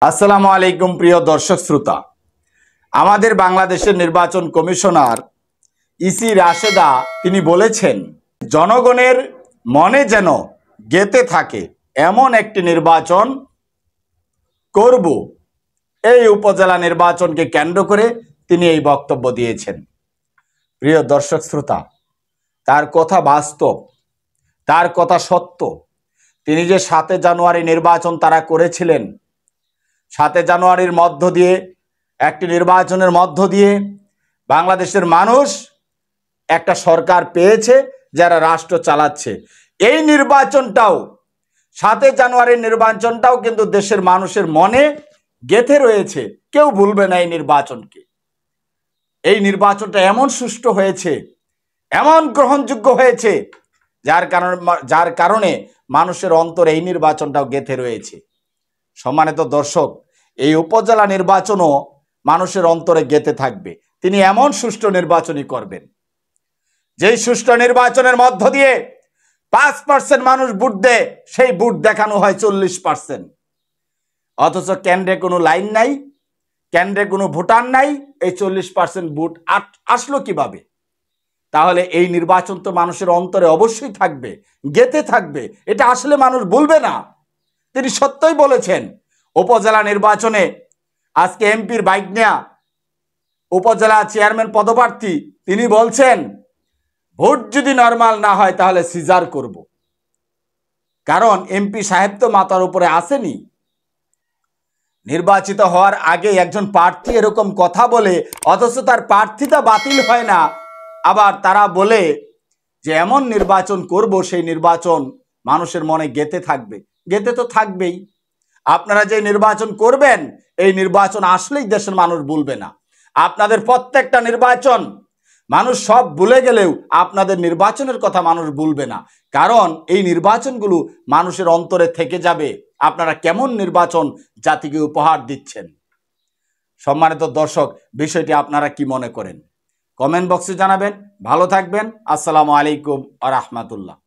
আসসালামু আলাইকুম প্রিয় দর্শক শ্রোতা। আমাদের বাংলাদেশের নির্বাচন কমিশনার ইসি রাশেদা তিনি বলেছেন, জনগণের মনে যেন গেঁথে থাকে এমন একটি নির্বাচন করব। এই উপজেলা নির্বাচনকে কেন্দ্র করে তিনি এই বক্তব্য দিয়েছেন। প্রিয় দর্শক শ্রোতা, তার কথা বাস্তব, তার কথা সত্য। তিনি যে 7 জানুয়ারি নির্বাচন তারা করেছিলেন, 7 জানুয়ারির মধ্য দিয়ে একটি নির্বাচনের মধ্য দিয়ে বাংলাদেশের মানুষ একটা সরকার পেয়েছে যারা রাষ্ট্র চালাচ্ছে। এই নির্বাচনটাও 7 জানুয়ারির নির্বাচনটাও কিন্তু দেশের মানুষের মনে গেঁথে রয়েছে। কেউ ভুলবে না এই নির্বাচনকে। এই নির্বাচনটা এমন সুষ্ঠু হয়েছে, এমন গ্রহণযোগ্য হয়েছে, যার কারণে মানুষের অন্তরে এই নির্বাচনটাও গেঁথে রয়েছে। সম্মানিত দর্শক, এই উপজেলা নির্বাচনও মানুষের অন্তরে গেঁথে থাকবে। তিনি এমন সুষ্ঠু নির্বাচনই করবেন, যেই সুষ্ঠু নির্বাচনের মধ্য দিয়ে 5% মানুষ ভোট দেয়, সেই ভোট দেখানো হয় 40%। অথচ কেন্দ্রে কোনো লাইন নাই, কেন্দ্রে কোনো ভোটার নাই, এই 40% ভোট আসলো কিভাবে? তাহলে এই নির্বাচন তো মানুষের অন্তরে অবশ্যই থাকবে, গেঁথে থাকবে। এটা আসলে মানুষ ভুলবে না। তিনি সত্যই বলেছেন। উপজেলা নির্বাচনে আজকে এমপির বাইক নেয়া উপজেলা চেয়ারম্যান পদপ্রার্থী তিনি বলছেন, ভোট যদি নরমাল না হয় তাহলে সিজার করব। কারণ এমপি সাহেব তো মাথার উপরে আসেনি। নির্বাচিত হওয়ার আগে একজন প্রার্থী এরকম কথা বলে, অথচ তার প্রার্থিতা বাতিল হয় না, আবার তারা বলে যে এমন নির্বাচন করব, সেই নির্বাচন মানুষের মনে গেঁথে থাকবে। গেঁথে তো থাকবেই। আপনারা যে নির্বাচন করবেন, এই নির্বাচন আসলেই দেশের মানুষ ভুলবে না। আপনাদের প্রত্যেকটা নির্বাচন মানুষ সব ভুলে গেলেও আপনাদের নির্বাচনের কথা মানুষ ভুলবে না। কারণ এই নির্বাচনগুলো মানুষের অন্তরে থেকে যাবে। আপনারা কেমন নির্বাচন জাতিকে উপহার দিচ্ছেন। সম্মানিত দর্শক, বিষয়টি আপনারা কি মনে করেন? কমেন্ট বক্সে জানাবেন। ভালো থাকবেন। আসসালামু আলাইকুম ওয়া রাহমাতুল্লাহ।